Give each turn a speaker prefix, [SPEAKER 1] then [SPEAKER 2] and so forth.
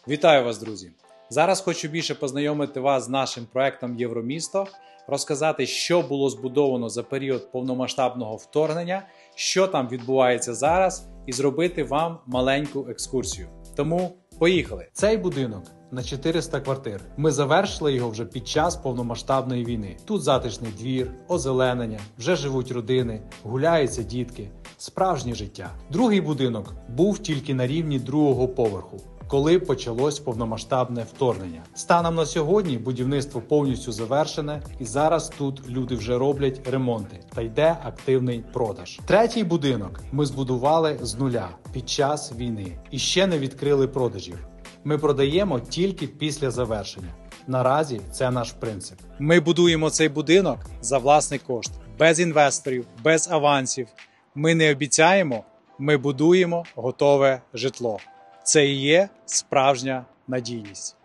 [SPEAKER 1] Вітаю вас, друзі! Зараз хочу більше познайомити вас з нашим проектом Євромісто, розказати, що було збудовано за період повномасштабного вторгнення, що там відбувається зараз, і зробити вам маленьку екскурсію. Тому поїхали! Цей будинок на 400 квартир. Ми завершили його вже під час повномасштабної війни. Тут затишний двір, озеленення, вже живуть родини, гуляються дітки, справжнє життя. Другий будинок був тільки на рівні другого поверху, коли почалось повномасштабне вторгнення. Станом на сьогодні будівництво повністю завершене, і зараз тут люди вже роблять ремонти та йде активний продаж. Третій будинок ми збудували з нуля під час війни і ще не відкрили продажів. Ми продаємо тільки після завершення. Наразі це наш принцип. Ми будуємо цей будинок за власний кошт, без інвесторів, без авансів. Ми не обіцяємо, ми будуємо готове житло. Це і є справжня надійність.